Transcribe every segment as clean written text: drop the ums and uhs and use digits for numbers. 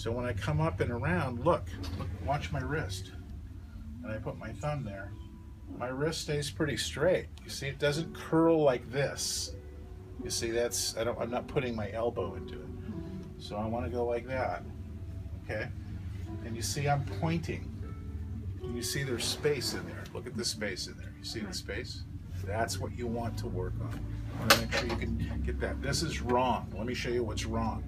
So when I come up and around, look, watch my wrist. And I put my thumb there. My wrist stays pretty straight. You see, it doesn't curl like this. You see, I'm not putting my elbow into it. So I want to go like that, okay? And you see I'm pointing. And you see there's space in there. Look at the space in there. You see the space? That's what you want to work on. I want to make sure you can get that. This is wrong. Let me show you what's wrong.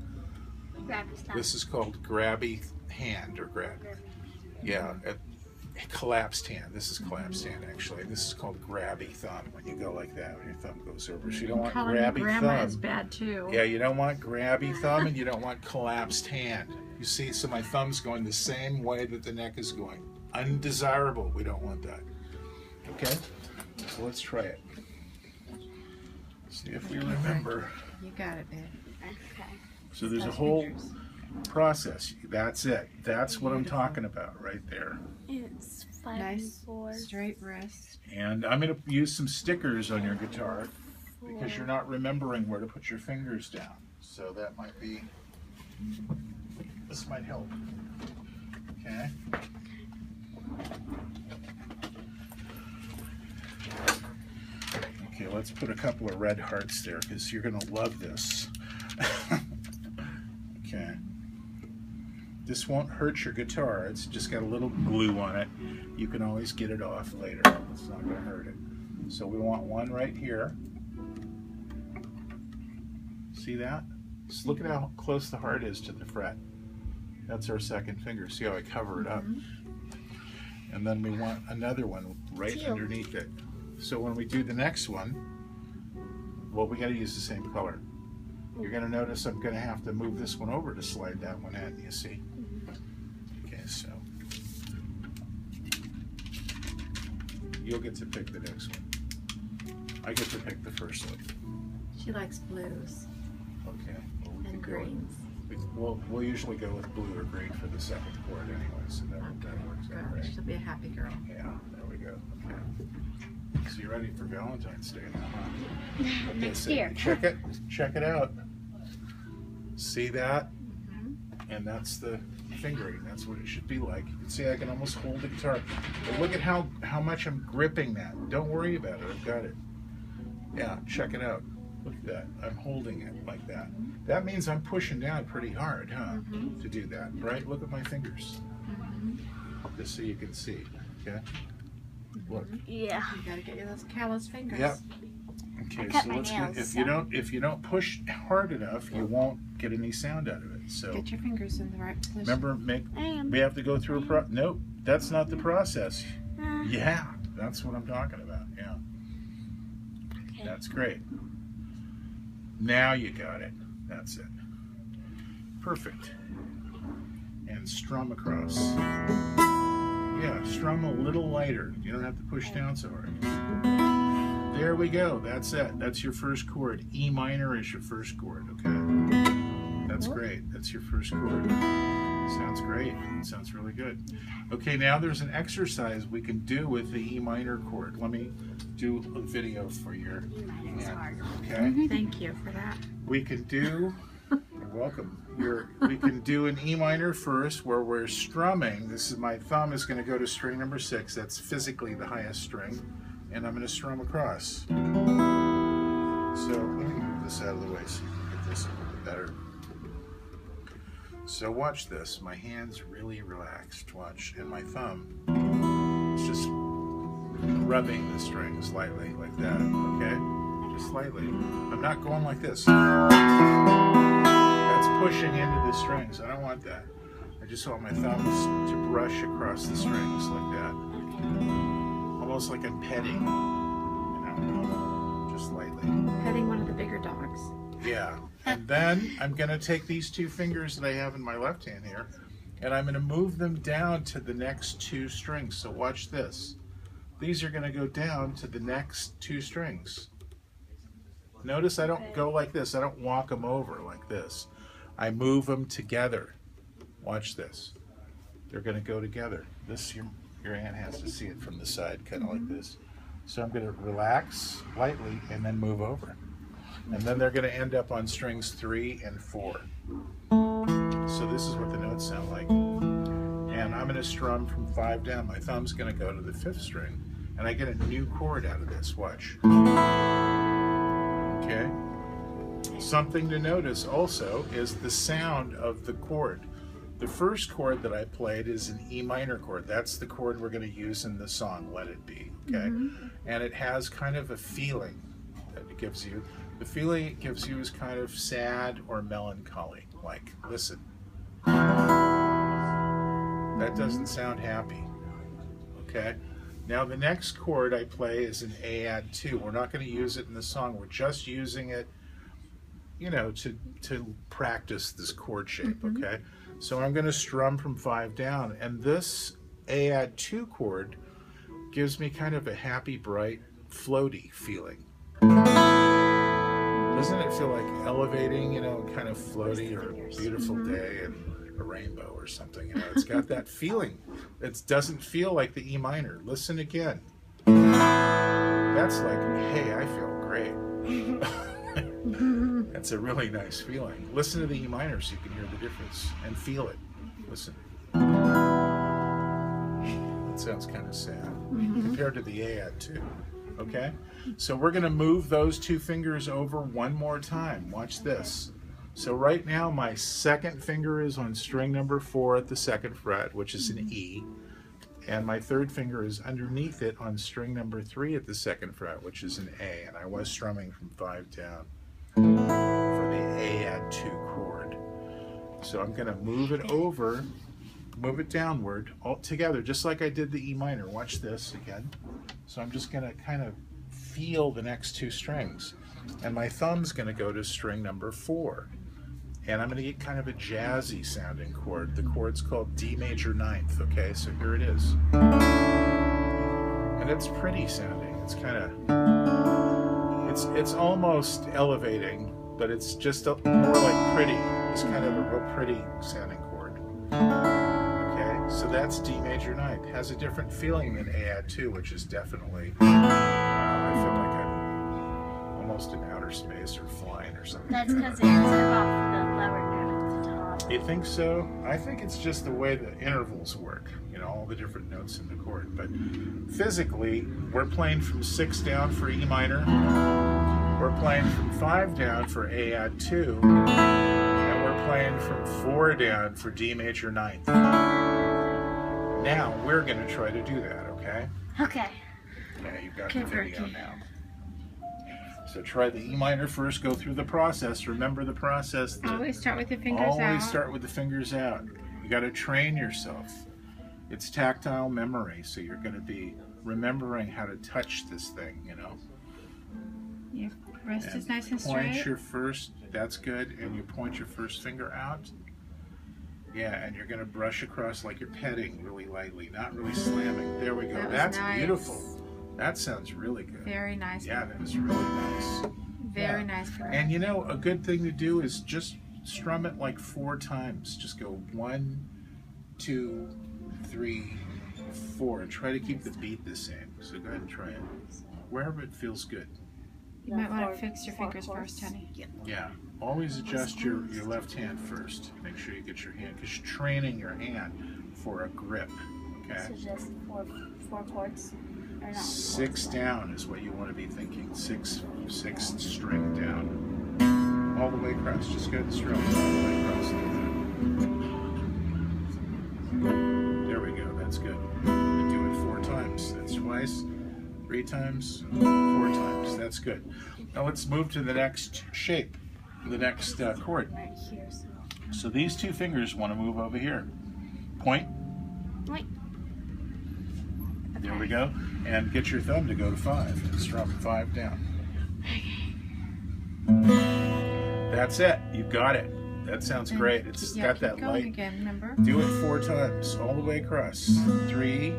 This is called grabby hand or grab. Yeah, collapsed hand. This is collapsed hand actually. This is called grabby thumb when you go like that, when your thumb goes over. So you don't want grabby grandma thumb. Is bad too. Yeah, you don't want grabby thumb and you don't want collapsed hand. You see, so my thumb's going the same way that the neck is going. Undesirable. We don't want that. Okay? So let's try it. See if we remember. You got it, babe. Okay. So there's a whole process. That's it. That's what I'm talking about right there. It's 5 Nice and 4. straight wrist. And I'm going to use some stickers on your guitar because you're not remembering where to put your fingers down. So that might be, this might help. Okay. Okay, let's put a couple of red hearts there because you're going to love this. Okay. This won't hurt your guitar. It's just got a little glue on it. You can always get it off later. It's not going to hurt it. So we want one right here. See that? Just look at how close the heart is to the fret. That's our second finger. See how I cover it up? And then we want another one right underneath it. So when we do the next one, well, we got to use the same color. You're going to notice I'm going to have to move this one over to slide that one in, you see? Okay, so you'll get to pick the next one. I get to pick the first one. She likes blues Okay. Well, we and can go greens. we'll usually go with blue or green for the second chord anyway, so that works out Good. right. She'll be a happy girl. Yeah, there we go. Okay. So you're ready for Valentine's Day now, huh? Okay, Next so year. check it out. See that? And that's the fingering. That's what it should be like. You can see I can almost hold the guitar. But look at how much I'm gripping that. Don't worry about it. I've got it. Yeah, check it out. Look at that. I'm holding it like that. That means I'm pushing down pretty hard, huh? To do that, right? Look at my fingers. Just so you can see. Okay? Look. Yeah. You gotta get you those callous fingers. Yep. Okay, cut so my let's nails, get, so- if you don't push hard enough, you won't get any sound out of it. So Get your fingers in the right position. remember, I am. we have to go through a nope, that's not the process. Uh, Yeah, that's what I'm talking about. Yeah. Okay. That's great. Now you got it. That's it. Perfect. And strum across. Yeah, strum a little lighter. You don't have to push down so hard. There we go. That's it. That's your first chord. E minor is your first chord, okay? That's great. That's your first chord. Sounds great. Sounds really good. Okay, now there's an exercise we can do with the E minor chord. Let me do a video for your hand, okay? Thank you for that. We can do, you're welcome. We can do an E minor first where we're strumming. This is my thumb is going to go to string number 6. That's physically the highest string. And I'm going to strum across. So let me move this out of the way so you can get this a little bit better. So watch this. My hand's really relaxed. Watch. And my thumb is just rubbing the string slightly like that. Okay? Just slightly. I'm not going like this. That's pushing into the strings. I don't want that. I just want my thumbs to brush across the strings like that. Almost like I'm petting, you know, just lightly. Petting one of the bigger dogs. Yeah. And then I'm going to take these two fingers that I have in my left hand here, and I'm going to move them down to the next 2 strings. So watch this. These are going to go down to the next 2 strings. Notice I don't go like this. I don't walk them over like this. I move them together. Watch this. They're going to go together. This your hand has to see it from the side, kind of like this. So I'm going to relax lightly and then move over. And then they're going to end up on strings 3 and 4. So this is what the notes would sound like. And I'm going to strum from 5 down. My thumb's going to go to the 5th string, and I get a new chord out of this. Watch. Okay. Something to notice also is the sound of the chord. The first chord that I played is an E minor chord. That's the chord we're going to use in the song, Let It Be. Okay. And it has kind of a feeling that it gives you. The feeling it gives you is kind of sad or melancholy. Like, listen. That doesn't sound happy. Okay. Now the next chord I play is an A add 2. We're not going to use it in the song. We're just using it, you know, to practice this chord shape. Okay. So I'm going to strum from 5 down, and this A add 2 chord gives me kind of a happy, bright, floaty feeling. Doesn't it feel like elevating, you know, kind of floaty, or a beautiful day and a rainbow or something? You know, it's got that feeling. It doesn't feel like the E minor. Listen again. That's like, hey, I feel great. That's a really nice feeling. Listen to the E minor so you can hear the difference and feel it. Listen. That sounds kind of sad compared to the A add 2. Okay? So we're going to move those 2 fingers over one more time. Watch this. So right now my second finger is on string number 4 at the 2nd fret, which is an E. And my third finger is underneath it on string number 3 at the 2nd fret, which is an A. And I was strumming from 5 down for the A add 2 chord. So I'm going to move it over, move it downward, all together, just like I did the E minor. Watch this again. So I'm just going to kind of feel the next 2 strings. And my thumb's going to go to string number 4. And I'm going to get kind of a jazzy sounding chord. The chord's called D major 9th. Okay, so here it is. And it's pretty sounding. It's kind of, it's almost elevating, but it's just more like pretty. It's kind of a real pretty sounding chord. Okay, so that's D major 9th. Has a different feeling than A add 2, which is definitely, I feel like I'm almost in outer space or flying or something. That's because it took off the lower note at the top. You think so? I think it's just the way the intervals work, you know, all the different notes in the chord. But physically, we're playing from 6 down for E minor. We're playing from 5 down for A add 2. And we're playing from 4 down for D major 9th. Now, we're going to try to do that, okay? Okay. Yeah, you've got the video now. So try the E minor first, go through the process. Remember the process. Always start with the fingers out. Always start with the fingers out. You got to train yourself. It's tactile memory, so you're going to be remembering how to touch this thing, you know. Your wrist is nice and Point straight. your first, that's good, and you point your first finger out. Yeah, and you're going to brush across like you're petting really lightly, not really slamming. There we go. That was That's nice. Beautiful. That sounds really good. Very nice. Yeah, that is really nice. Very Yeah. nice. And you know, a good thing to do is just strum it like 4 times. Just go 1, 2, 3, 4, and try to keep the beat the same. So go ahead and try it. Wherever it feels good. You might want to fix your fingers first, honey. Yeah. Always adjust your left hand first. Make sure you get your hand, because you're training your hand for a grip. Okay? So just four chords? Or not 6 down is what you want to be thinking. 6 string down. All the way across. Just go to the strum all the way across. There we go. That's good. And do it 4 times. That's twice. 3 times. 4 times. That's good. Now let's move to the next shape. The next chord. right here. So these 2 fingers want to move over here. Point. Wait. There we go. And get your thumb to go to 5 and strum 5 down. That's it. You got it. That sounds And great. It's yeah, got keep that going light. again, remember? Do it 4 times, all the way across. 3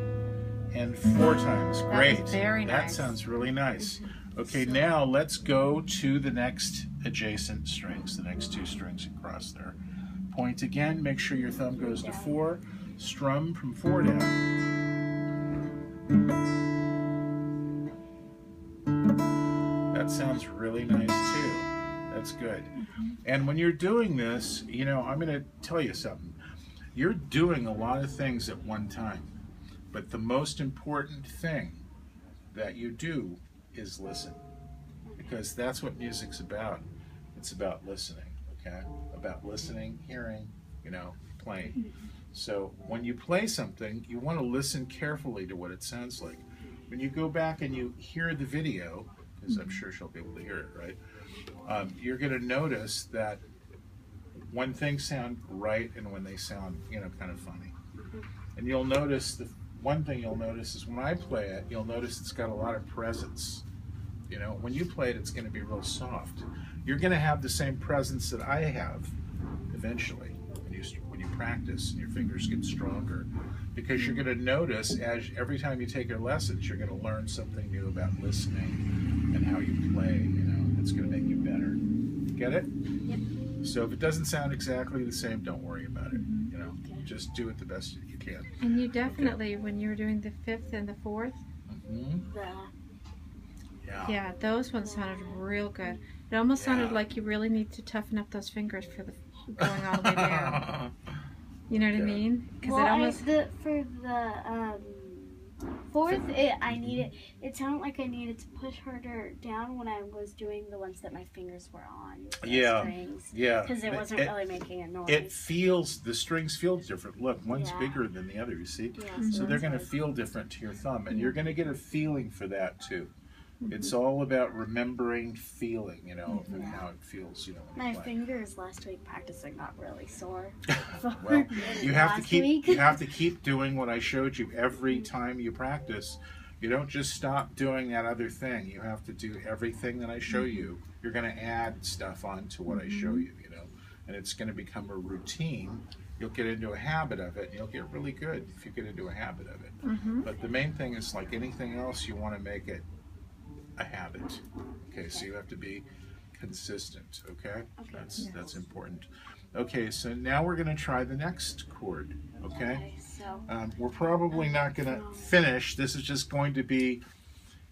and 4 times. That Great. was very That nice. sounds really nice. Okay, now let's go to the next adjacent strings, the next 2 strings across there. Point again, make sure your thumb goes to 4. Strum from 4 down. That sounds really nice too. That's good. And when you're doing this, you know, I'm going to tell you something. You're doing a lot of things at one time, but the most important thing that you do is listen, because that's what music's about. It's about listening, okay? About listening, hearing, you know, playing. So when you play something, you want to listen carefully to what it sounds like. When you go back and you hear the video, because I'm sure she'll be able to hear it, right? You're going to notice that when things sound right and when they sound, you know, kind of funny. And you'll notice, the one thing you'll notice is when I play it, you'll notice it's got a lot of presence. You know, when you play it, it's going to be real soft. You're going to have the same presence that I have eventually when you practice and your fingers get stronger, because you're going to notice as every time you take your lessons, you're going to learn something new about listening and how you play. You know, it's going to make you better. Get it? Yep. So if it doesn't sound exactly the same, don't worry about it. You know, just do it the best you can. And you definitely, when you were doing the 5th and the 4th, yeah, those ones sounded real good. It almost sounded like you really need to toughen up those fingers for the going all the way down. You know what I mean? Well, it almost... for the fourth, it sounded like I needed to push harder down when I was doing the ones that my fingers were on. Yeah, strings, yeah. Because it wasn't really making a noise. It feels, the strings feel different. Look, one's bigger than the other, you see? Yeah, so they're going to feel different to your thumb, and you're going to get a feeling for that too. It's all about remembering feeling, you know, and how it feels, you know. My fingers last week practicing got really sore. Well, you have to keep doing what I showed you every time you practice. You don't just stop doing that other thing. You have to do everything that I show you. You're going to add stuff onto what I show you, you know, and it's going to become a routine. You'll get into a habit of it, and you'll get really good if you get into a habit of it. But the main thing is, like anything else, you want to make it a habit. Okay, so you have to be consistent. Okay, that's important. Okay, so now we're going to try the next chord. Okay, so we're probably not going to finish. This is just going to be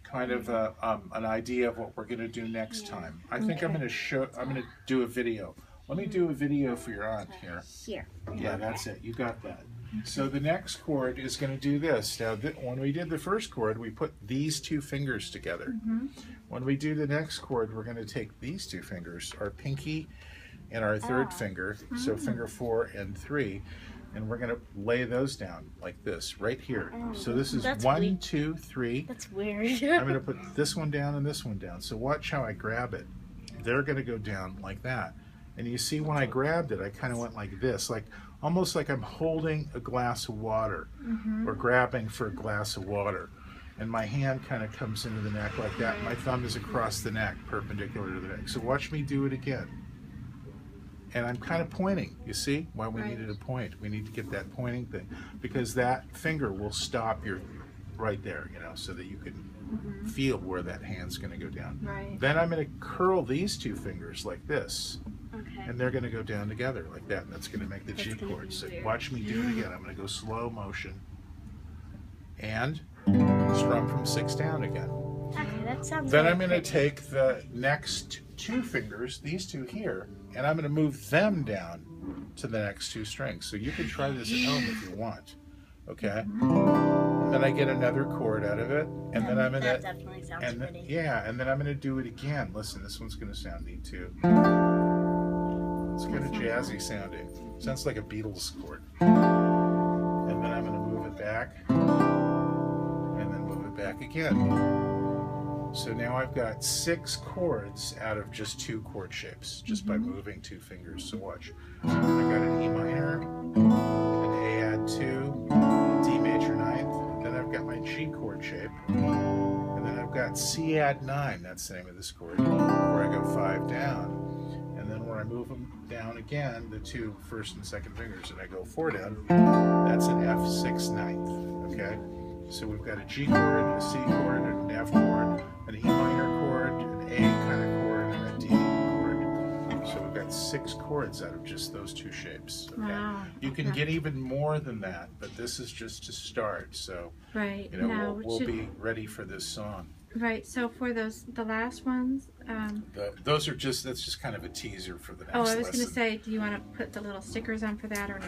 kind of an idea of what we're going to do next time. I think I'm going to do a video. Let me do a video for your aunt here. Yeah, that's it. You got that. So the next chord is going to do this. Now, when we did the first chord, we put these two fingers together. When we do the next chord, we're going to take these two fingers, our pinky and our third finger, so finger 4 and 3, and we're going to lay those down like this, right here. So this is 1, 2, 3. That's weird. I'm going to put this one down and this one down. So watch how I grab it. They're going to go down like that. And you see when I grabbed it, I kind of went like this, like almost like I'm holding a glass of water or grabbing for a glass of water. And my hand kind of comes into the neck like that. My thumb is across the neck, perpendicular to the neck. So watch me do it again. And I'm kind of pointing. You see why we needed a point? We need to get that pointing thing, because that finger will stop your right there, you know, so that you can feel where that hand's going to go down. Then I'm going to curl these two fingers like this. And they're going to go down together like that, and that's going to make the G chord. So watch me do it again. I'm going to go slow motion and strum from 6 down again. Okay, that sounds Then I'm going to take the next two fingers, these two here, and I'm going to move them down to the next two strings. So you can try this at home if you want. Okay? Then I get another chord out of it, and then I'm going to... That definitely sounds pretty. Yeah, and then I'm going to do it again. Listen, this one's going to sound neat too. It's kind of jazzy sounding. Sounds like a Beatles chord. And then I'm going to move it back, and then move it back again. So now I've got 6 chords out of just 2 chord shapes, just by moving 2 fingers. So watch. I got an E minor, an A add 2, D major 9th, then I've got my G chord shape, and then I've got C add 9, that's the name of this chord, where I go 5 down. And then when I move them down again, the 2 first and second fingers, and I go 4 down, that's an F6 9th, okay? So we've got a G chord, a C chord, an F chord, an E minor chord, an A kind of chord, and a D chord. So we've got 6 chords out of just those 2 shapes, okay? Wow. You can get even more than that, but this is just to start, so you know, we'll be ready for this song. Right, so for the last ones, those are that's just kind of a teaser for the next I was lesson. going to say, do you want to put the little stickers on for that or no?